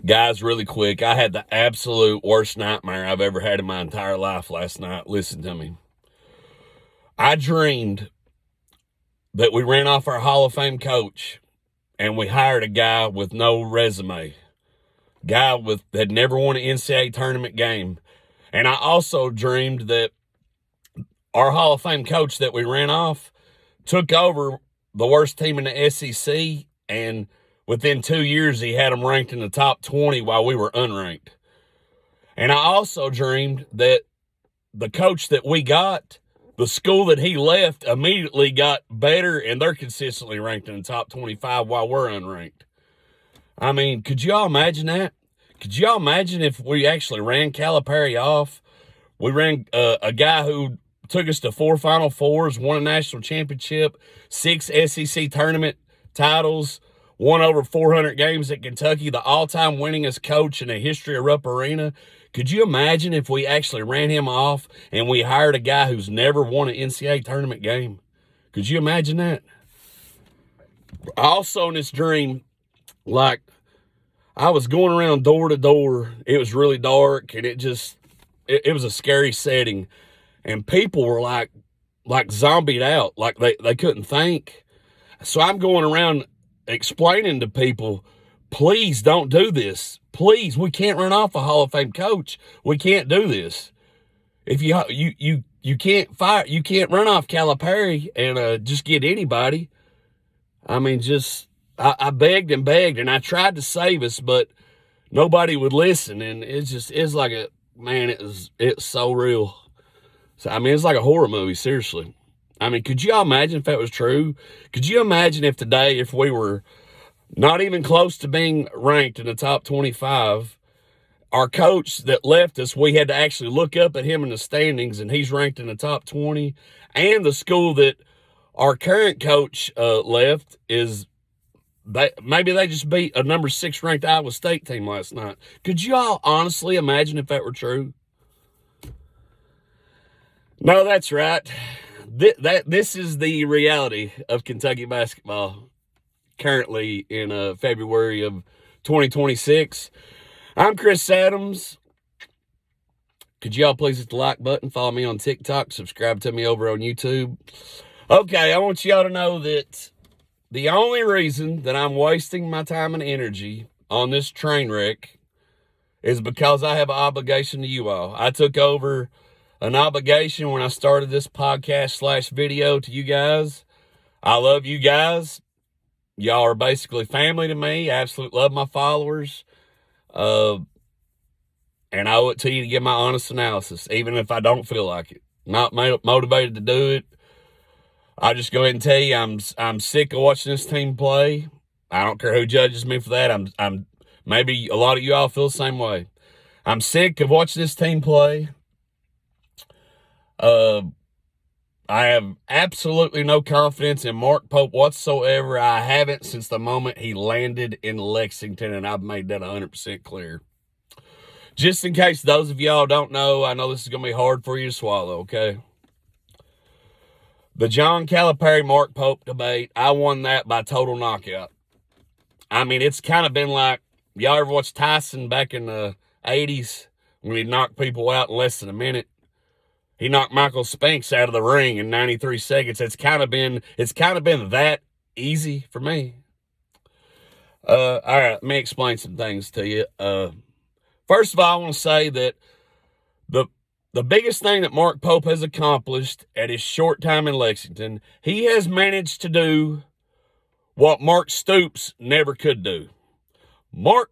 Guys, really quick, I had the absolute worst nightmare I've ever had in my entire life last night. Listen to me. I dreamed that we ran off our Hall of Fame coach and we hired a guy with no resume, guy with had never won an NCAA tournament game. And I also dreamed that our Hall of Fame coach that we ran off took over the worst team in the SEC, and within 2 years, he had them ranked in the top 20 while we were unranked. And I also dreamed that the coach that we got, the school that he left, immediately got better, and they're consistently ranked in the top 25 while we're unranked. I mean, could y'all imagine that? Could y'all imagine if we actually ran Calipari off? We ran a guy who took us to 4 Final Fours, won a national championship, 6 SEC tournament titles, won over 400 games at Kentucky, the all-time winningest coach in the history of Rupp Arena. Could you imagine if we actually ran him off and we hired a guy who's never won an NCAA tournament game? Could you imagine that? Also in this dream, like, I was going around door to door. It was really dark, and it was a scary setting. And people were like zombied out, like they couldn't think. So I'm going around explaining to people, please don't do this. Please, we can't run off a Hall of Fame coach. We can't do this. If you can't fire, you can't run off Calipari and just get anybody. I mean, I begged and I tried to save us, but nobody would listen. And it's like it's so real. So, I mean, it's like a horror movie, seriously. I mean, could y'all imagine if that was true? Could you imagine if today, if we were not even close to being ranked in the top 25, our coach that left us, we had to actually look up at him in the standings, and he's ranked in the top 20, and the school that our current coach left is, maybe they just beat a number 6 ranked Iowa State team last night. Could y'all honestly imagine if that were true? No, that's right. This is the reality of Kentucky basketball currently in February of 2026. I'm Chris Adams. Could y'all please hit the like button, follow me on TikTok, subscribe to me over on YouTube. Okay, I want y'all to know that the only reason that I'm wasting my time and energy on this train wreck is because I have an obligation to you all. I took over an obligation when I started this podcast / video to you guys. I love you guys. Y'all are basically family to me. I absolutely love my followers. And I owe it to you to give my honest analysis, even if I don't feel like it. Not motivated to do it. I'll just go ahead and tell you, I'm sick of watching this team play. I don't care who judges me for that. I'm maybe a lot of you all feel the same way. I'm sick of watching this team play. I have absolutely no confidence in Mark Pope whatsoever. I haven't since the moment he landed in Lexington, and I've made that 100% clear. Just in case those of y'all don't know, I know this is going to be hard for you to swallow, okay? The John Calipari Mark Pope debate, I won that by total knockout. I mean, it's kind of been like, y'all ever watch Tyson back in the 80s when he knocked people out in less than a minute? He knocked Michael Spinks out of the ring in 93 seconds. It's kind of been that easy for me. All right, let me explain some things to you. First of all, I want to say that the biggest thing that Mark Pope has accomplished at his short time in Lexington, he has managed to do what Mark Stoops never could do. Mark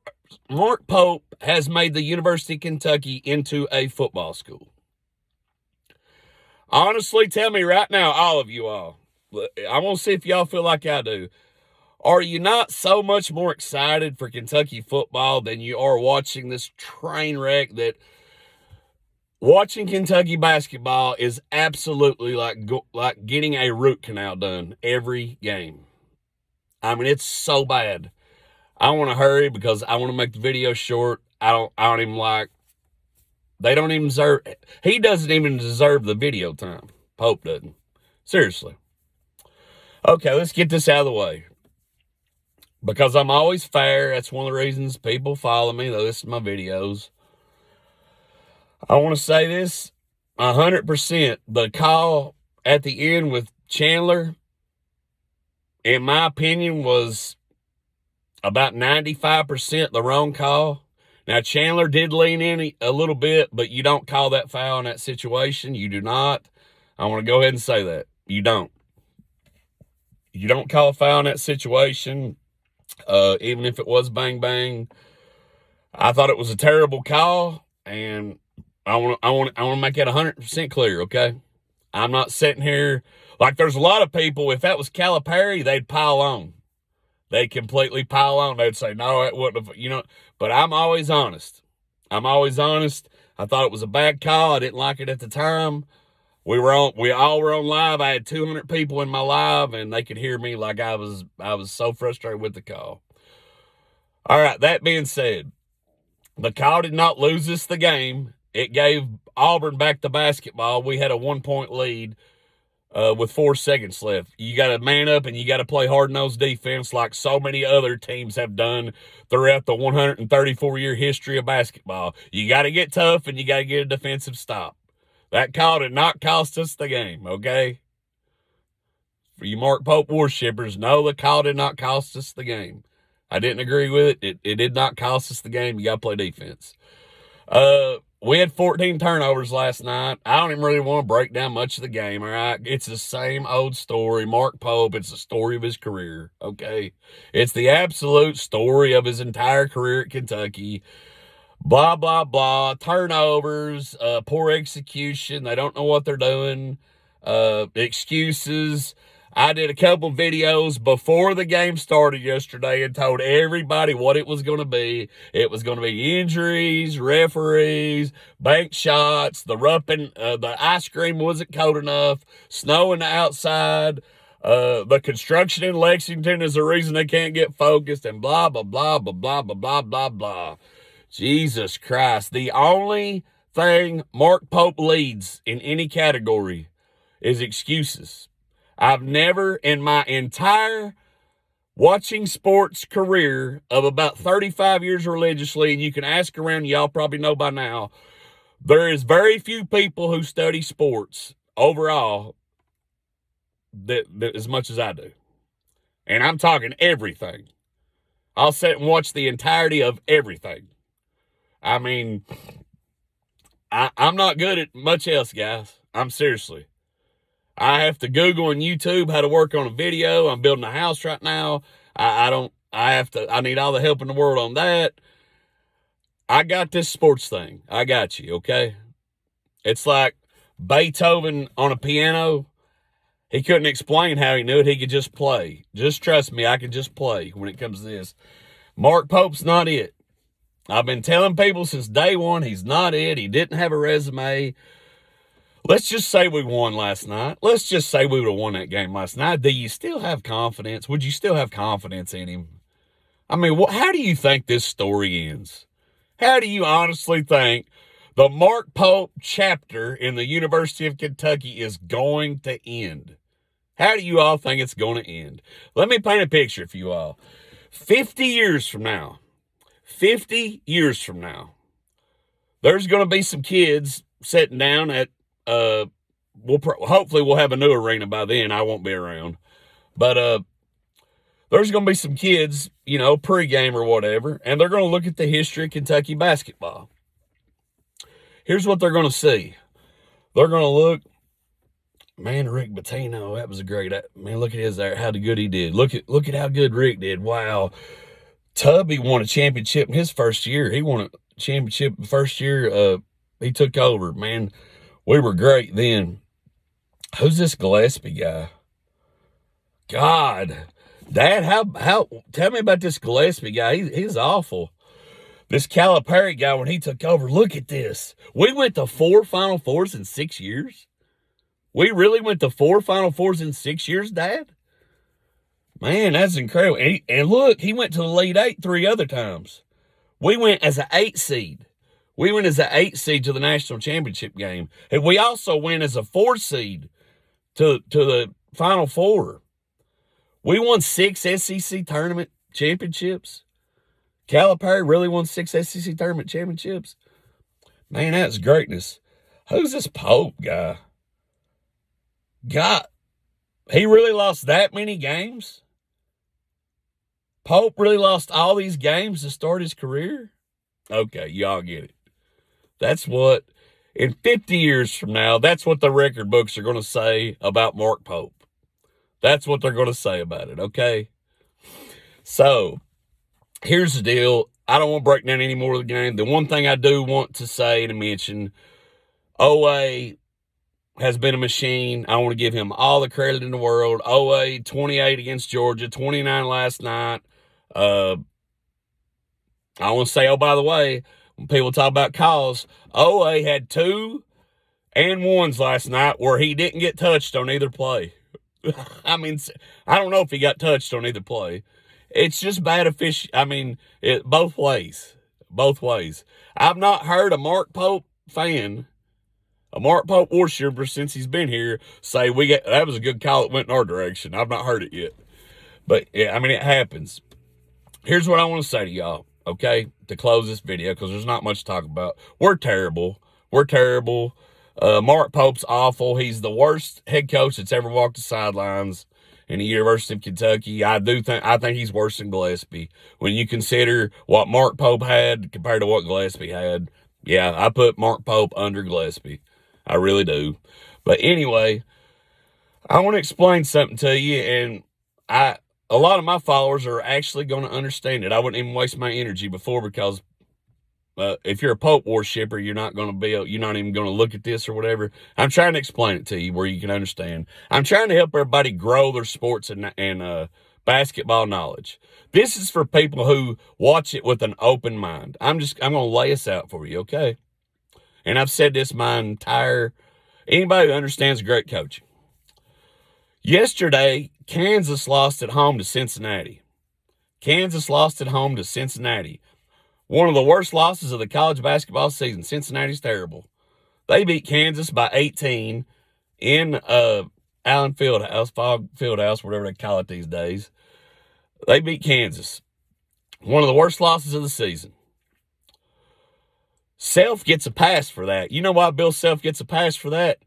Pope has made the University of Kentucky into a football school. Honestly, tell me right now, all of you all, I want to see if y'all feel like I do. Are you not so much more excited for Kentucky football than you are watching this train wreck? That watching Kentucky basketball is absolutely like getting a root canal done every game. I mean, it's so bad. I want to hurry because I want to make the video short. I don't even like. They don't even deserve. He doesn't even deserve the video time. Pope doesn't. Seriously. Okay, let's get this out of the way. because I'm always fair. That's one of the reasons people follow me. They listen to my videos. I want to say this 100%. The call at the end with Chandler, in my opinion, was about 95% the wrong call. Now, Chandler did lean in a little bit, but you don't call that foul in that situation. You do not. I want to go ahead and say that. You don't. You don't call a foul in that situation, even if it was bang bang. I thought it was a terrible call, and I want to make that 100% clear, okay? I'm not sitting here like there's a lot of people. If that was Calipari, they'd pile on. They'd completely pile on. They'd say, no, it wouldn't have, But I'm always honest. I thought it was a bad call. I didn't like it at the time. We all were on live. I had 200 people in my live, and they could hear me like I was so frustrated with the call. All right, that being said, the call did not lose us the game. It gave Auburn back the basketball. We had a 1-point lead with 4 seconds left. You got to man up and you got to play hard-nosed defense like so many other teams have done throughout the 134-year history of basketball. You got to get tough and you got to get a defensive stop. That call did not cost us the game, okay? For you Mark Pope worshippers, no, the call did not cost us the game. I didn't agree with it. It did not cost us the game. You got to play defense. We had 14 turnovers last night. I don't even really want to break down much of the game, all right? It's the same old story. Mark Pope, it's the story of his career, okay? It's the absolute story of his entire career at Kentucky. Blah, blah, blah. Turnovers, poor execution. They don't know what they're doing. Excuses. I did a couple videos before the game started yesterday and told everybody what it was going to be. It was going to be injuries, referees, bank shots, the ice cream wasn't cold enough, snow in the outside, the construction in Lexington is the reason they can't get focused, and blah, blah, blah, blah, blah, blah, blah, blah, blah. Jesus Christ. The only thing Mark Pope leads in any category is excuses. I've never in my entire watching sports career of about 35 years religiously, and you can ask around, y'all probably know by now, there is very few people who study sports overall that as much as I do. And I'm talking everything. I'll sit and watch the entirety of everything. I mean, I'm not good at much else, guys. I'm seriously. I have to Google on YouTube how to work on a video. I'm building a house right now. I need all the help in the world on that. I got this sports thing. I got you, okay? It's like Beethoven on a piano. He couldn't explain how he knew it. He could just play. Just trust me, I can just play when it comes to this. Mark Pope's not it. I've been telling people since day one he's not it. He didn't have a resume. Let's just say we won last night. Let's just say we would have won that game last night. Do you still have confidence? Would you still have confidence in him? I mean, how do you think this story ends? How do you honestly think the Mark Pope chapter in the University of Kentucky is going to end? How do you all think it's going to end? Let me paint a picture for you all. 50 years from now, there's going to be some kids sitting down at, hopefully we'll have a new arena by then. I won't be around. But there's going to be some kids, pregame or whatever, and they're going to look at the history of Kentucky basketball. Here's what they're going to see. They're going to look, man, Rick Pitino, that was a great, man, look at his there, how good he did. Look at how good Rick did. Wow. Tubby won a championship in his first year. He won a championship the first year he took over. Man, we were great then. Who's this Gillespie guy? God, Dad, how? Tell me about this Gillespie guy. He's awful. This Calipari guy, when he took over, look at this. We went to 4 Final Fours in 6 years. We really went to 4 Final Fours in 6 years, Dad? Man, that's incredible. And look, he went to the Elite Eight 3 other times. We went as an 8 seed. We went as an 8 seed to the national championship game. And we also went as a 4 seed to the Final Four. We won 6 SEC tournament championships? Calipari really won 6 SEC tournament championships? Man, that's greatness. Who's this Pope guy? God, he really lost that many games? Pope really lost all these games to start his career? Okay, y'all get it. That's what, in 50 years from now, that's what the record books are going to say about Mark Pope. That's what they're going to say about it, okay? So, here's the deal. I don't want to break down any more of the game. The one thing I do want to say and mention, OA has been a machine. I want to give him all the credit in the world. OA, 28 against Georgia, 29 last night. I want to say, oh, by the way, when people talk about calls, OA had 2 and 1s last night where he didn't get touched on either play. I mean, I don't know if he got touched on either play. It's just bad both ways. Both ways. I've not heard a Mark Pope fan, a Mark Pope worshiper since he's been here, say that was a good call that went in our direction. I've not heard it yet. But, yeah, I mean, it happens. Here's what I want to say to y'all, okay, to close this video, because there's not much to talk about. We're terrible. We're terrible. Mark Pope's awful. He's the worst head coach that's ever walked the sidelines in the University of Kentucky. I think he's worse than Gillespie. When you consider what Mark Pope had compared to what Gillespie had, yeah, I put Mark Pope under Gillespie. I really do. But anyway, I want to explain something to you, and a lot of my followers are actually going to understand it. I wouldn't even waste my energy before, because if you're a Pope worshiper, you're not even going to look at this or whatever. I'm trying to explain it to you where you can understand. I'm trying to help everybody grow their sports and basketball knowledge. This is for people who watch it with an open mind. I'm going to lay this out for you, okay? And I've said this anybody who understands great coaching. Yesterday, Kansas lost at home to Cincinnati. Kansas lost at home to Cincinnati. One of the worst losses of the college basketball season. Cincinnati's terrible. They beat Kansas by 18 in Allen Fieldhouse, Fogg Fieldhouse, whatever they call it these days. They beat Kansas. One of the worst losses of the season. Self gets a pass for that. You know why Bill Self gets a pass for that?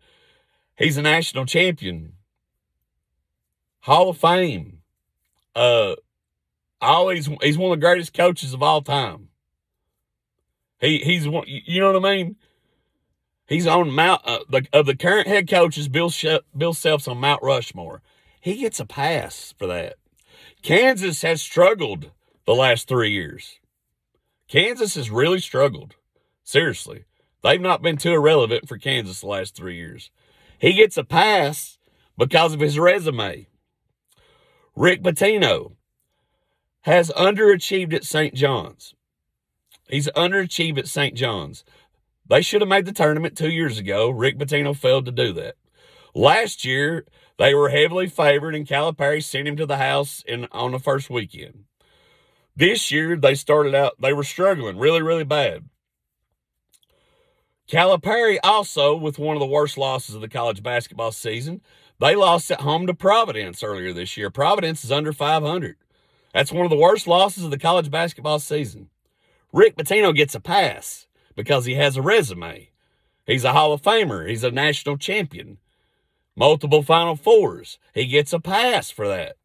He's a national champion. Hall of Fame. He's one of the greatest coaches of all time. He's one, you know what I mean? He's on Mount, of the current head coaches, Bill Self's on Mount Rushmore. He gets a pass for that. Kansas has struggled the last 3 years. Kansas has really struggled. Seriously. They've not been too irrelevant for Kansas the last 3 years. He gets a pass because of his resume. Rick Pitino has underachieved at St. John's. He's underachieved at St. John's. They should have made the tournament 2 years ago. Rick Pitino failed to do that. Last year, they were heavily favored, and Calipari sent him to the house on the first weekend. This year, they were struggling really, really bad. Calipari also, with one of the worst losses of the college basketball season, they lost at home to Providence earlier this year. Providence is under 500. That's one of the worst losses of the college basketball season. Rick Pitino gets a pass because he has a resume. He's a Hall of Famer. He's a national champion. Multiple Final Fours. He gets a pass for that.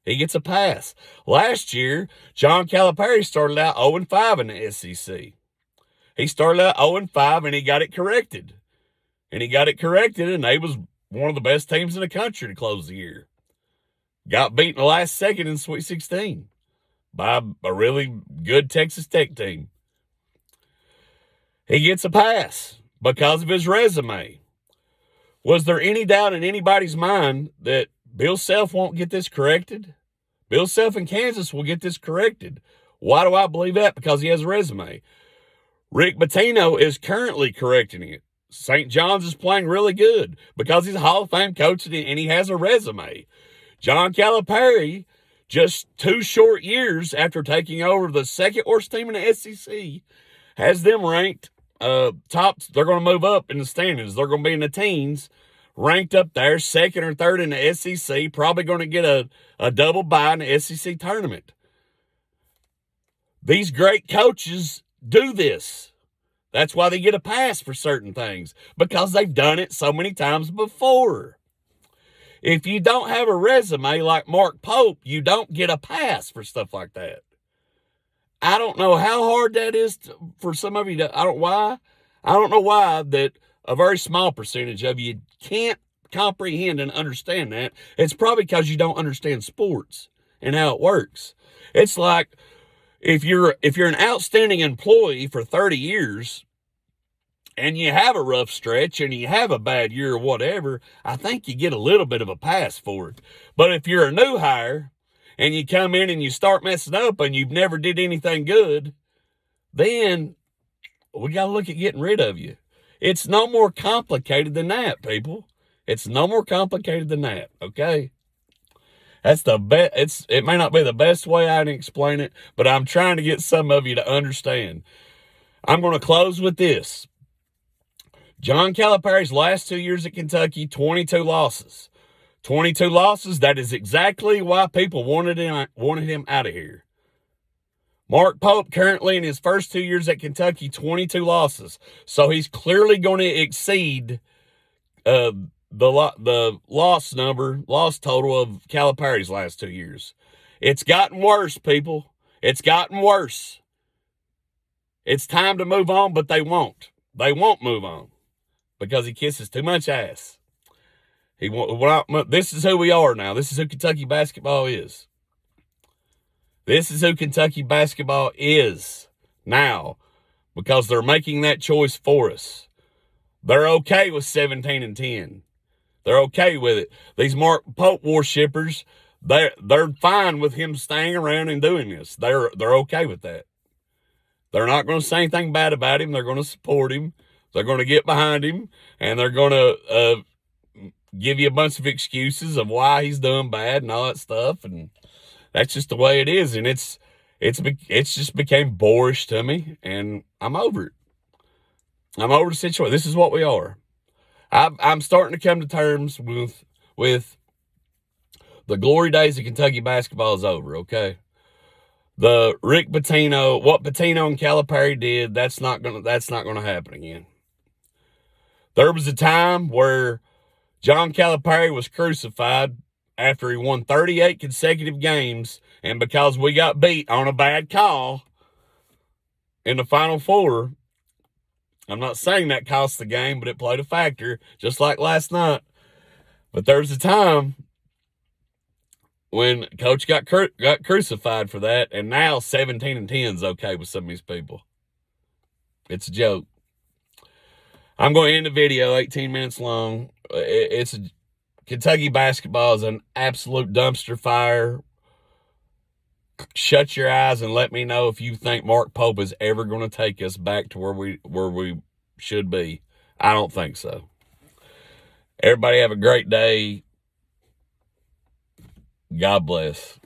He gets a pass. Last year, John Calipari started out 0-5 in the SEC. He started out 0-5, and he got it corrected. And they was one of the best teams in the country to close the year. Got beat in the last second in Sweet 16 by a really good Texas Tech team. He gets a pass because of his resume. Was there any doubt in anybody's mind that Bill Self won't get this corrected? Bill Self in Kansas will get this corrected. Why do I believe that? Because he has a resume. Rick Pitino is currently correcting it. St. John's is playing really good because he's a Hall of Fame coach and he has a resume. John Calipari, just 2 short years after taking over the second worst team in the SEC, has them ranked top. They're going to move up in the standings. They're going to be in the teens, ranked up there, second or third in the SEC, probably going to get a double bye in the SEC tournament. These great coaches do this. That's why they get a pass for certain things, because they've done it so many times before. If you don't have a resume like Mark Pope, you don't get a pass for stuff like that. I don't know how hard that is for some of you to, I don't know why that a very small percentage of you can't comprehend and understand that. It's probably because you don't understand sports and how it works. It's like if you're an outstanding employee for 30 years and you have a rough stretch and you have a bad year or whatever, I think you get a little bit of a pass for it. But if you're a new hire and you come in and you start messing up and you've never did anything good, then we got to look at getting rid of you. It's no more complicated than that, people. It's no more complicated than that, okay? That's the best. It may not be the best way I can explain it, but I'm trying to get some of you to understand. I'm going to close with this. John Calipari's last 2 years at Kentucky, 22 losses. 22 losses, that is exactly why people wanted him out of here. Mark Pope, currently in his first 2 years at Kentucky, 22 losses. So he's clearly going to exceed the loss total of Calipari's last 2 years. It's gotten worse, people. It's gotten worse. It's time to move on, but they won't. They won't move on because he kisses too much ass. This is who we are now. This is who Kentucky basketball is. This is who Kentucky basketball is now because they're making that choice for us. They're okay with 17-10. They're okay with it. These Mark Pope worshippers, they're fine with him staying around and doing this. They're okay with that. They're not going to say anything bad about him. They're going to support him. They're going to get behind him, and they're going to give you a bunch of excuses of why he's doing bad and all that stuff. And that's just the way it is. And it's just became boorish to me, and I'm over it. I'm over the situation. This is what we are. I'm starting to come to terms with the glory days of Kentucky basketball is over, okay? The Rick Pitino, what Pitino and Calipari did, that's not gonna happen again. There was a time where John Calipari was crucified after he won 38 consecutive games, and because we got beat on a bad call in the Final Four. I'm not saying that cost the game, but it played a factor, just like last night. But there's a time when Coach got crucified for that, and now 17-10 is okay with some of these people. It's a joke. I'm going to end the video, 18 minutes long. Kentucky basketball is an absolute dumpster fire. Shut your eyes and let me know if you think Mark Pope is ever going to take us back to where we should be. I don't think so. Everybody have a great day. God bless.